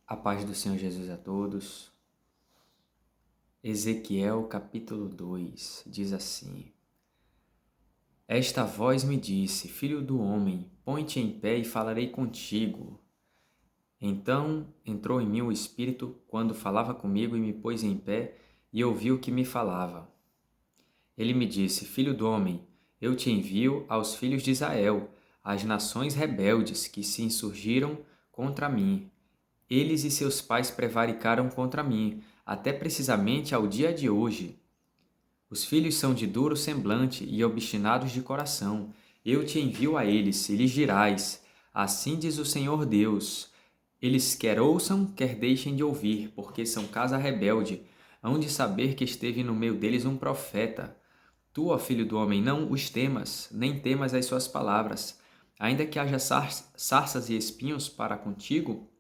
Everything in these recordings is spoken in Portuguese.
A paz do Senhor Jesus a todos. Ezequiel capítulo 2 diz assim: Esta voz me disse, filho do homem, põe-te em pé e falarei contigo. Então entrou em mim o Espírito quando falava comigo e me pôs em pé e ouvi o que me falava. Ele me disse, filho do homem, eu te envio aos filhos de Israel, às nações rebeldes que se insurgiram contra mim. Eles e seus pais prevaricaram contra mim, até precisamente ao dia de hoje. Os filhos são de duro semblante e obstinados de coração. Eu te envio a eles, e lhes dirás: Assim diz o Senhor Deus. Eles quer ouçam, quer deixem de ouvir, porque são casa rebelde. Hão de saber que esteve no meio deles um profeta. Tu, ó filho do homem, não os temas, nem temas as suas palavras. Ainda que haja sarças e espinhos para contigo,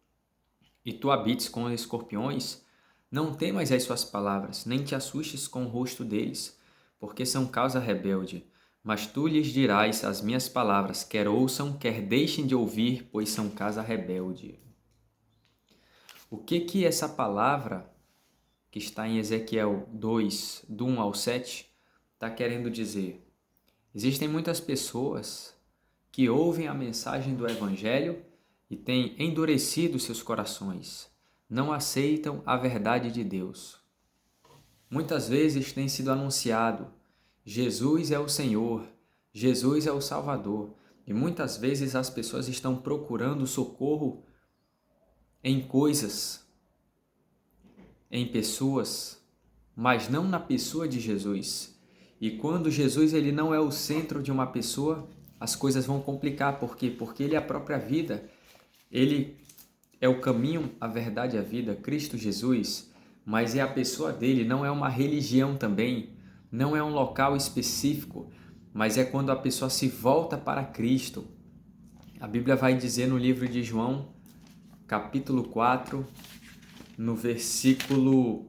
e tu habites com escorpiões, não temas as suas palavras, nem te assustes com o rosto deles, porque são causa rebelde. Mas tu lhes dirás as minhas palavras, quer ouçam, quer deixem de ouvir, pois são casa rebelde. O que essa palavra, que está em Ezequiel 2, do 1 ao 7, está querendo dizer? Existem muitas pessoas que ouvem a mensagem do Evangelho e têm endurecido seus corações, não aceitam a verdade de Deus. Muitas vezes tem sido anunciado: Jesus é o Senhor, Jesus é o Salvador, e muitas vezes as pessoas estão procurando socorro em coisas, em pessoas, mas não na pessoa de Jesus. E quando Jesus ele não é o centro de uma pessoa, as coisas vão complicar. Por quê? Porque ele é a própria vida. Ele é o caminho, a verdade e a vida, Cristo Jesus, mas é a pessoa dele, não é uma religião também, não é um local específico, mas é quando a pessoa se volta para Cristo. A Bíblia vai dizer no livro de João, capítulo 4, no versículo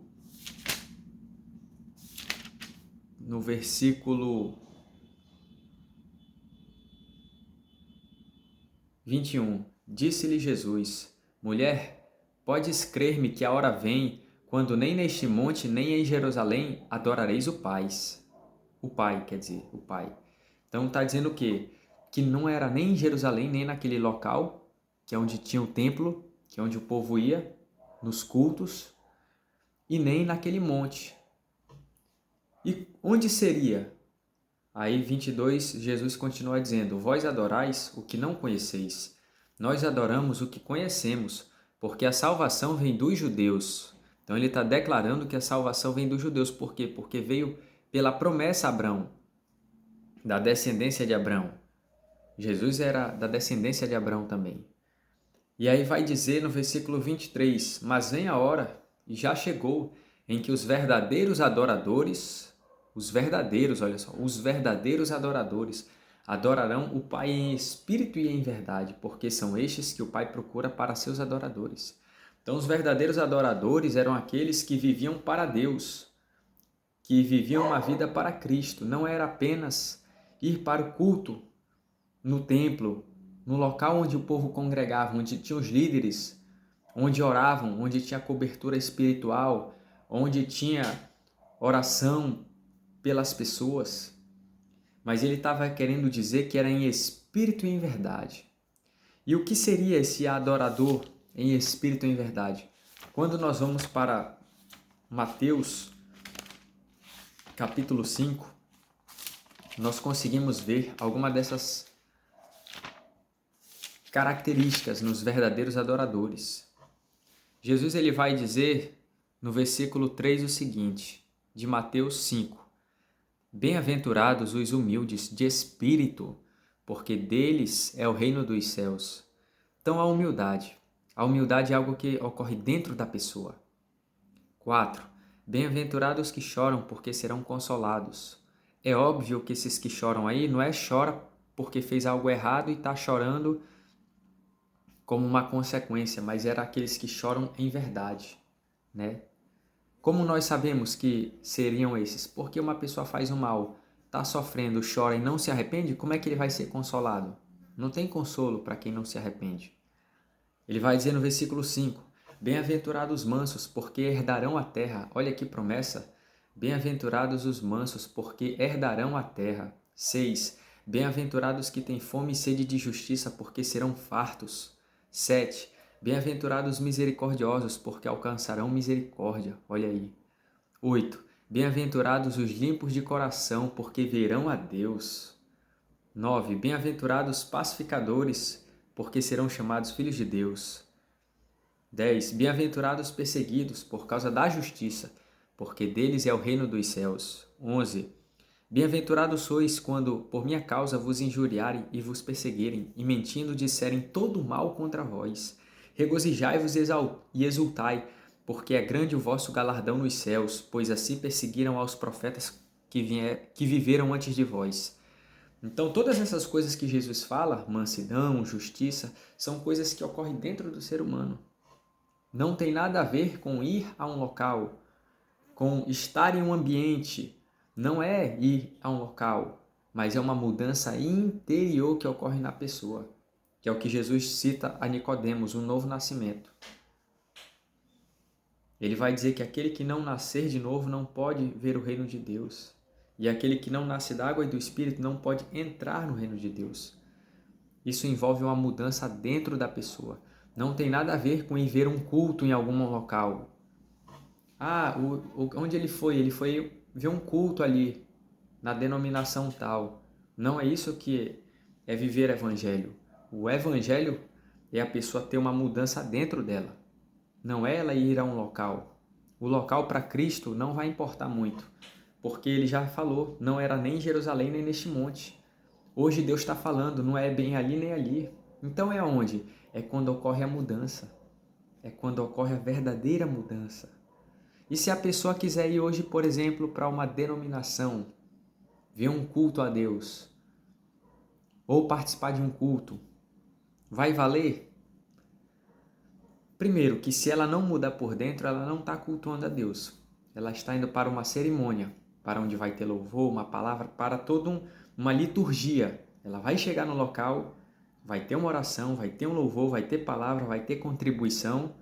21, disse-lhe Jesus: Mulher, podes crer-me que a hora vem, quando nem neste monte nem em Jerusalém adorareis o Pai. O Pai, quer dizer, o Pai. Então está dizendo o quê? Que não era nem em Jerusalém, nem naquele local, que é onde tinha o templo, que é onde o povo ia, nos cultos, e nem naquele monte. E onde seria? Aí 22, Jesus continua dizendo: Vós adorais o que não conheceis. Nós adoramos o que conhecemos, porque a salvação vem dos judeus. Então ele está declarando que a salvação vem dos judeus. Por quê? Porque veio pela promessa a Abraão, da descendência de Abraão. Jesus era da descendência de Abraão também. E aí vai dizer no versículo 23, Mas vem a hora, e já chegou, em que os verdadeiros adoradores, olha só, os verdadeiros adoradores adorarão o Pai em espírito e em verdade, porque são estes que o Pai procura para seus adoradores. Então os verdadeiros adoradores eram aqueles que viviam para Deus, que viviam uma vida para Cristo, não era apenas ir para o culto no templo, no local onde o povo congregava, onde tinha os líderes, onde oravam, onde tinha cobertura espiritual, onde tinha oração pelas pessoas. Mas ele estava querendo dizer que era em espírito e em verdade. E o que seria esse adorador em espírito e em verdade? Quando nós vamos para Mateus, capítulo 5, nós conseguimos ver alguma dessas características nos verdadeiros adoradores. Jesus ele vai dizer no versículo 3 o seguinte, de Mateus 5: Bem-aventurados os humildes de espírito, porque deles é o reino dos céus. Então a humildade é algo que ocorre dentro da pessoa. 4. Bem-aventurados que choram, porque serão consolados. É óbvio que esses que choram aí não é chora porque fez algo errado e está chorando como uma consequência, mas era aqueles que choram em verdade, né? Como nós sabemos que seriam esses? Porque uma pessoa faz o mal, está sofrendo, chora e não se arrepende, como é que ele vai ser consolado? Não tem consolo para quem não se arrepende. Ele vai dizer no versículo 5, Bem-aventurados os mansos, porque herdarão a terra. Olha que promessa. Bem-aventurados os mansos, porque herdarão a terra. 6. Bem-aventurados que têm fome e sede de justiça, porque serão fartos. 7. Bem-aventurados os misericordiosos, porque alcançarão misericórdia. Olha aí. 8. Bem-aventurados os limpos de coração, porque verão a Deus. 9. Bem-aventurados os pacificadores, porque serão chamados filhos de Deus. 10. Bem-aventurados os perseguidos por causa da justiça, porque deles é o reino dos céus. 11. Bem-aventurados sois quando por minha causa vos injuriarem e vos perseguirem, e mentindo disserem todo mal contra vós. Regozijai-vos e exultai, porque é grande o vosso galardão nos céus, pois assim perseguiram aos profetas que viveram antes de vós. Então, todas essas coisas que Jesus fala, mansidão, justiça, são coisas que ocorrem dentro do ser humano. Não tem nada a ver com ir a um local, com estar em um ambiente. Não é ir a um local, mas é uma mudança interior que ocorre na pessoa, que é o que Jesus cita a Nicodemos, um novo nascimento. Ele vai dizer que aquele que não nascer de novo não pode ver o reino de Deus. E aquele que não nasce da água e do Espírito não pode entrar no reino de Deus. Isso envolve uma mudança dentro da pessoa. Não tem nada a ver com ir ver um culto em algum local. Onde ele foi? Ele foi ver um culto ali, na denominação tal. Não é isso que é viver evangelho. O evangelho é a pessoa ter uma mudança dentro dela. Não é ela ir a um local. O local para Cristo não vai importar muito, porque ele já falou, não era nem em Jerusalém nem neste monte. Hoje Deus está falando, não é bem ali nem ali. Então é onde? É quando ocorre a mudança. É quando ocorre a verdadeira mudança. E se a pessoa quiser ir hoje, por exemplo, para uma denominação, ver um culto a Deus, ou participar de um culto, vai valer? Primeiro, que se ela não mudar por dentro, ela não está cultuando a Deus. Ela está indo para uma cerimônia, para onde vai ter louvor, uma palavra, para toda uma liturgia. Ela vai chegar no local, vai ter uma oração, vai ter um louvor, vai ter palavra, vai ter contribuição.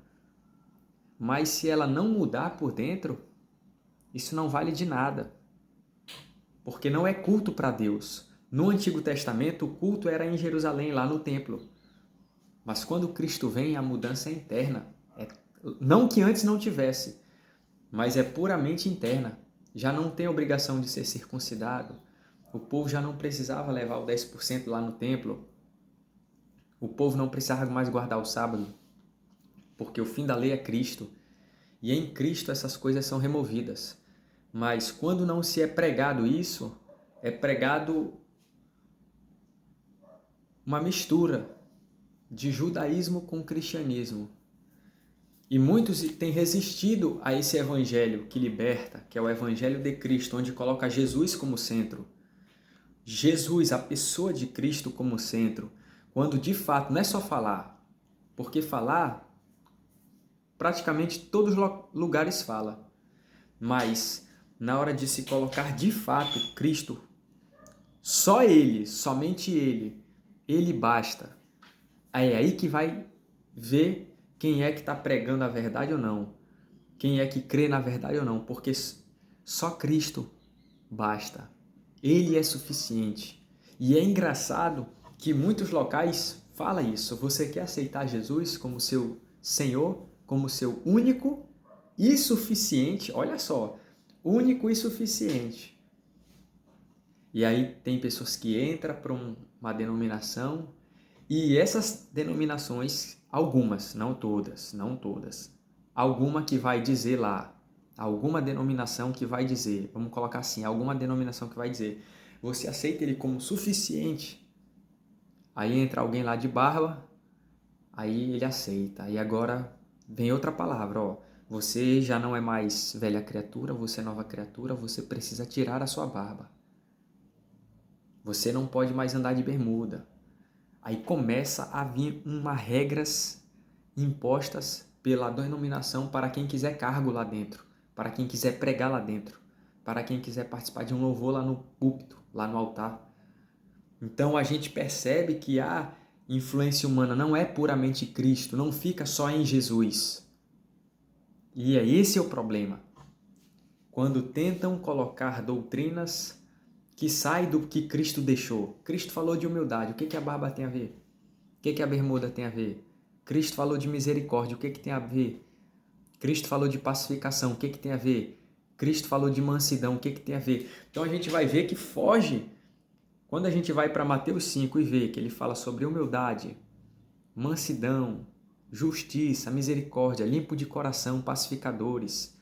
Mas se ela não mudar por dentro, isso não vale de nada. Porque não é culto para Deus. No Antigo Testamento, o culto era em Jerusalém, lá no templo. Mas quando Cristo vem, a mudança é interna. Não que antes não tivesse, mas é puramente interna. Já não tem obrigação de ser circuncidado. O povo já não precisava levar o 10% lá no templo. O povo não precisava mais guardar o sábado, porque o fim da lei é Cristo. E em Cristo essas coisas são removidas. Mas quando não se é pregado isso, é pregado uma mistura de judaísmo com cristianismo. E muitos têm resistido a esse evangelho que liberta, que é o evangelho de Cristo, onde coloca Jesus como centro. Jesus, a pessoa de Cristo como centro, quando de fato não é só falar, porque falar, praticamente todos os lugares fala, mas na hora de se colocar de fato Cristo, só Ele, somente Ele basta. É aí que vai ver quem é que está pregando a verdade ou não, quem é que crê na verdade ou não, porque só Cristo basta. Ele é suficiente. E é engraçado que muitos locais falam isso. Você quer aceitar Jesus como seu Senhor, como seu único e suficiente? Olha só, único e suficiente. E aí tem pessoas que entram para uma denominação e essas denominações, algumas, não todas, alguma que vai dizer lá, alguma denominação que vai dizer, vamos colocar assim, alguma denominação que vai dizer, você aceita ele como suficiente? Aí entra alguém lá de barba, aí ele aceita. Aí agora vem outra palavra, ó, você já não é mais velha criatura, você é nova criatura, você precisa tirar a sua barba. Você não pode mais andar de bermuda. Aí começa a vir regras impostas pela denominação para quem quiser cargo lá dentro, para quem quiser pregar lá dentro, para quem quiser participar de um louvor lá no púlpito, lá no altar. Então a gente percebe que a influência humana não é puramente Cristo, não fica só em Jesus. E esse é o problema. Quando tentam colocar doutrinas que saem do que Cristo deixou. Cristo falou de humildade. O que a barba tem a ver? O que a bermuda tem a ver? Cristo falou de misericórdia. O que tem a ver? Cristo falou de pacificação. O que tem a ver? Cristo falou de mansidão. O que tem a ver? Então a gente vai ver que foge. Quando a gente vai para Mateus 5 e vê que ele fala sobre humildade, mansidão, justiça, misericórdia, limpo de coração, pacificadores.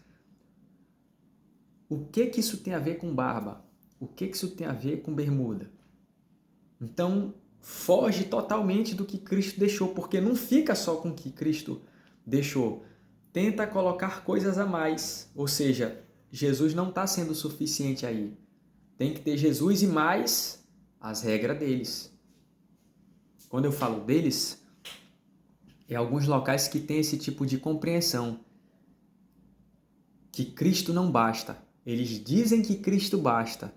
O que isso tem a ver com barba? O que isso tem a ver com bermuda? Então, foge totalmente do que Cristo deixou, porque não fica só com o que Cristo deixou. Tenta colocar coisas a mais, ou seja, Jesus não está sendo suficiente aí. Tem que ter Jesus e mais as regras deles. Quando eu falo deles, é alguns locais que tem esse tipo de compreensão, que Cristo não basta. Eles dizem que Cristo basta,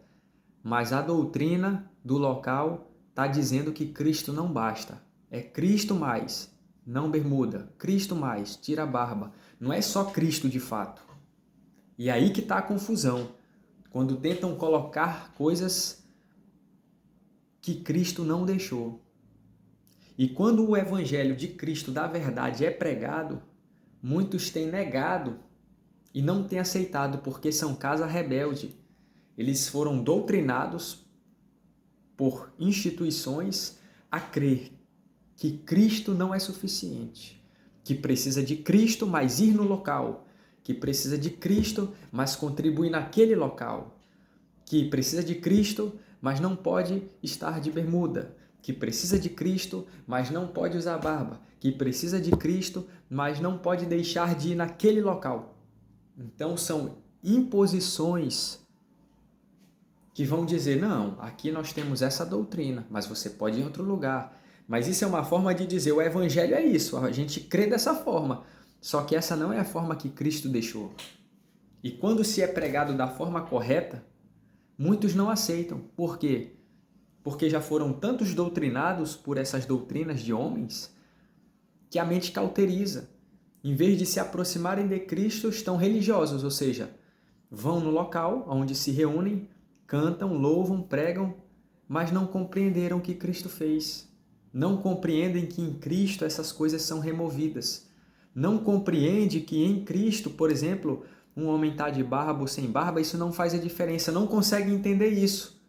mas a doutrina do local está dizendo que Cristo não basta. É Cristo mais, não bermuda. Cristo mais, tira a barba. Não é só Cristo de fato. E aí que está a confusão. Quando tentam colocar coisas que Cristo não deixou. E quando o evangelho de Cristo da verdade é pregado, muitos têm negado e não têm aceitado porque são casa rebelde. Eles foram doutrinados por instituições a crer que Cristo não é suficiente, que precisa de Cristo, mas ir no local, que precisa de Cristo, mas contribuir naquele local, que precisa de Cristo, mas não pode estar de bermuda, que precisa de Cristo, mas não pode usar barba, que precisa de Cristo, mas não pode deixar de ir naquele local. Então são imposições que vão dizer, não, aqui nós temos essa doutrina, mas você pode ir em outro lugar. Mas isso é uma forma de dizer, o evangelho é isso, a gente crê dessa forma. Só que essa não é a forma que Cristo deixou. E quando se é pregado da forma correta, muitos não aceitam. Por quê? Porque já foram tantos doutrinados por essas doutrinas de homens que a mente cauteriza. Em vez de se aproximarem de Cristo, estão religiosos, ou seja, vão no local onde se reúnem, cantam, louvam, pregam, mas não compreenderam o que Cristo fez. Não compreendem que em Cristo essas coisas são removidas. Não compreende que em Cristo, por exemplo, um homem está de barba ou sem barba, isso não faz a diferença. Não consegue entender isso.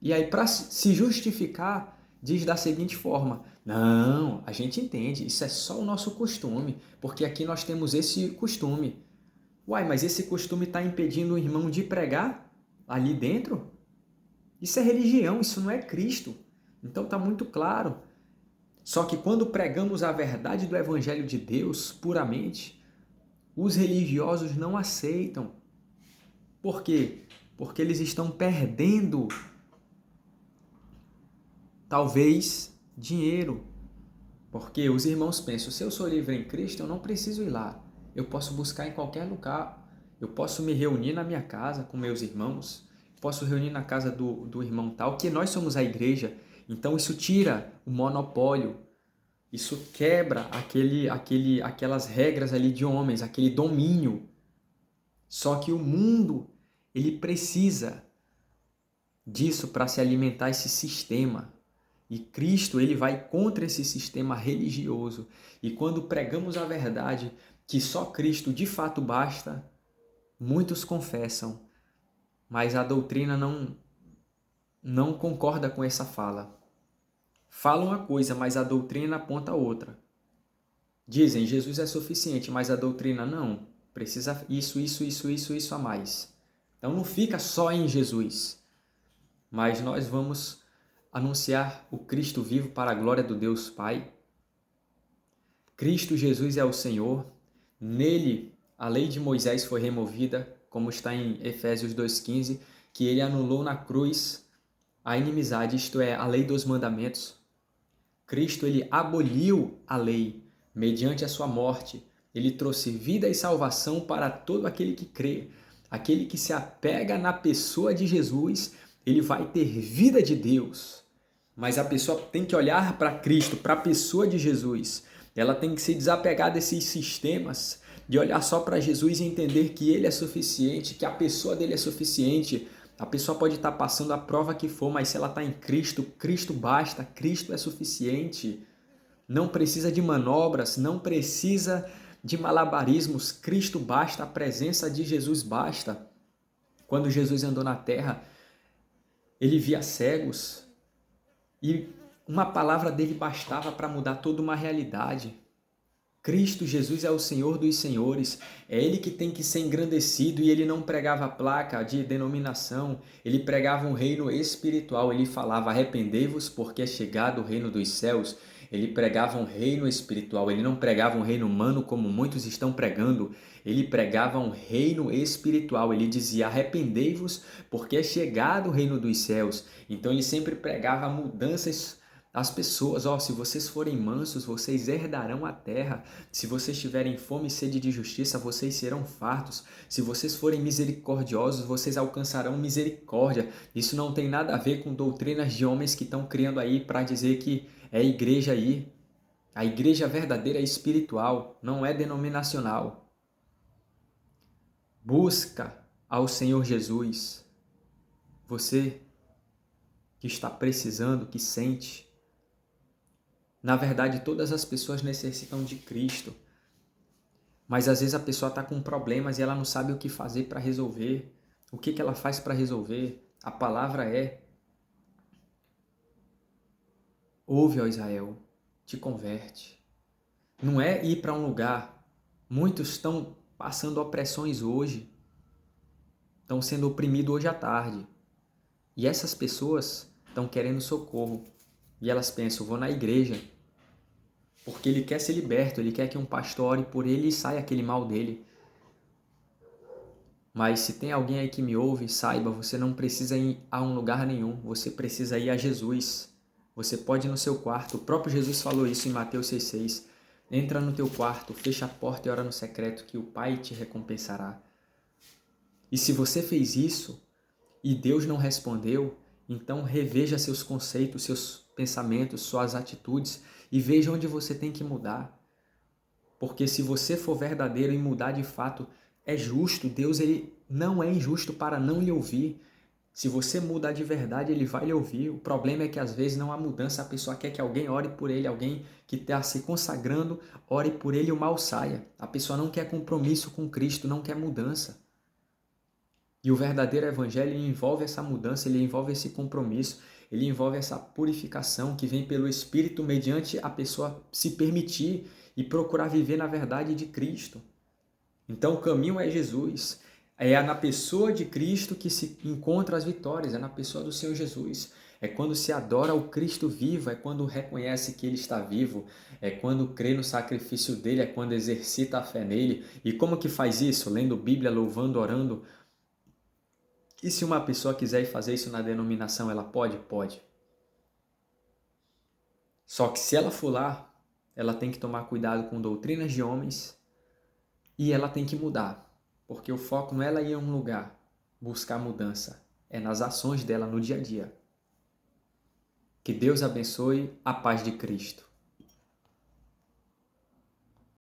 E aí, para se justificar, diz da seguinte forma, não, a gente entende, isso é só o nosso costume, porque aqui nós temos esse costume. Uai, mas esse costume está impedindo o irmão de pregar ali dentro? Isso é religião, isso não é Cristo. Então está muito claro. Só que quando pregamos a verdade do Evangelho de Deus puramente, os religiosos não aceitam. Por quê? Porque eles estão perdendo, talvez, dinheiro. Porque os irmãos pensam, se eu sou livre em Cristo, eu não preciso ir lá. Eu posso buscar em qualquer lugar. Eu posso me reunir na minha casa com meus irmãos. Posso reunir na casa do irmão tal, que nós somos a igreja. Então isso tira o monopólio. Isso quebra aquelas regras ali de homens, aquele domínio. Só que o mundo, ele precisa disso para se alimentar esse sistema. E Cristo, ele vai contra esse sistema religioso. E quando pregamos a verdade, que só Cristo de fato basta, muitos confessam, mas a doutrina não concorda com essa fala. Falam uma coisa, mas a doutrina aponta outra. Dizem, Jesus é suficiente, mas a doutrina não. Precisa isso a mais. Então não fica só em Jesus. Mas nós vamos anunciar o Cristo vivo para a glória do Deus Pai. Cristo Jesus é o Senhor. Nele, a lei de Moisés foi removida, como está em Efésios 2,15, que ele anulou na cruz a inimizade, isto é, a lei dos mandamentos. Cristo, ele aboliu a lei mediante a sua morte. Ele trouxe vida e salvação para todo aquele que crê. Aquele que se apega na pessoa de Jesus, ele vai ter vida de Deus. Mas a pessoa tem que olhar para Cristo, para a pessoa de Jesus. Ela tem que se desapegar desses sistemas de olhar só para Jesus e entender que Ele é suficiente, que a pessoa dele é suficiente. A pessoa pode estar passando a prova que for, mas se ela está em Cristo, Cristo basta, Cristo é suficiente. Não precisa de manobras, não precisa de malabarismos, Cristo basta, a presença de Jesus basta. Quando Jesus andou na terra, ele via cegos e uma palavra dele bastava para mudar toda uma realidade. Cristo Jesus é o Senhor dos senhores, é Ele que tem que ser engrandecido, e Ele não pregava placa de denominação, Ele pregava um reino espiritual, Ele falava: arrependei-vos porque é chegado o reino dos céus. Ele pregava um reino espiritual, Ele não pregava um reino humano como muitos estão pregando, Ele pregava um reino espiritual, Ele dizia: arrependei-vos porque é chegado o reino dos céus. Então Ele sempre pregava mudanças às pessoas: se vocês forem mansos, vocês herdarão a terra. Se vocês tiverem fome e sede de justiça, vocês serão fartos. Se vocês forem misericordiosos, vocês alcançarão misericórdia. Isso não tem nada a ver com doutrinas de homens que estão criando aí para dizer que é igreja aí. A igreja verdadeira é espiritual, não é denominacional. Busca ao Senhor Jesus. Você que está precisando, que sente. Na verdade, todas as pessoas necessitam de Cristo. Mas às vezes a pessoa está com problemas e ela não sabe o que fazer para resolver. O que ela faz para resolver? A palavra é: ouve, ó Israel, te converte. Não é ir para um lugar. Muitos estão passando opressões hoje. Estão sendo oprimidos hoje à tarde. E essas pessoas estão querendo socorro. E elas pensam: vou na igreja. Porque ele quer ser liberto, ele quer que um pastor ore por ele e saia aquele mal dele. Mas se tem alguém aí que me ouve, saiba, você não precisa ir a um lugar nenhum, você precisa ir a Jesus. Você pode ir no seu quarto, o próprio Jesus falou isso em Mateus 6,6. Entra no teu quarto, fecha a porta e ora no secreto, que o Pai te recompensará. E se você fez isso e Deus não respondeu, então reveja seus conceitos, seus pensamentos, suas atitudes e veja onde você tem que mudar. Porque se você for verdadeiro e mudar de fato, é justo. Deus, ele não é injusto para não lhe ouvir. Se você mudar de verdade, ele vai lhe ouvir. O problema é que às vezes não há mudança. A pessoa quer que alguém ore por ele, alguém que está se consagrando, ore por ele e o mal saia. A pessoa não quer compromisso com Cristo, não quer mudança. E o verdadeiro evangelho envolve essa mudança, ele envolve esse compromisso, ele envolve essa purificação que vem pelo Espírito mediante a pessoa se permitir e procurar viver na verdade de Cristo. Então o caminho é Jesus, é na pessoa de Cristo que se encontra as vitórias, é na pessoa do Senhor Jesus. É quando se adora o Cristo vivo, é quando reconhece que Ele está vivo, é quando crê no sacrifício dEle, é quando exercita a fé nele. E como que faz isso? Lendo Bíblia, louvando, orando. E se uma pessoa quiser fazer isso na denominação, ela pode? Pode. Só que se ela for lá, ela tem que tomar cuidado com doutrinas de homens e ela tem que mudar. Porque o foco não é ela ir a um lugar buscar mudança, é nas ações dela no dia a dia. Que Deus abençoe a paz de Cristo.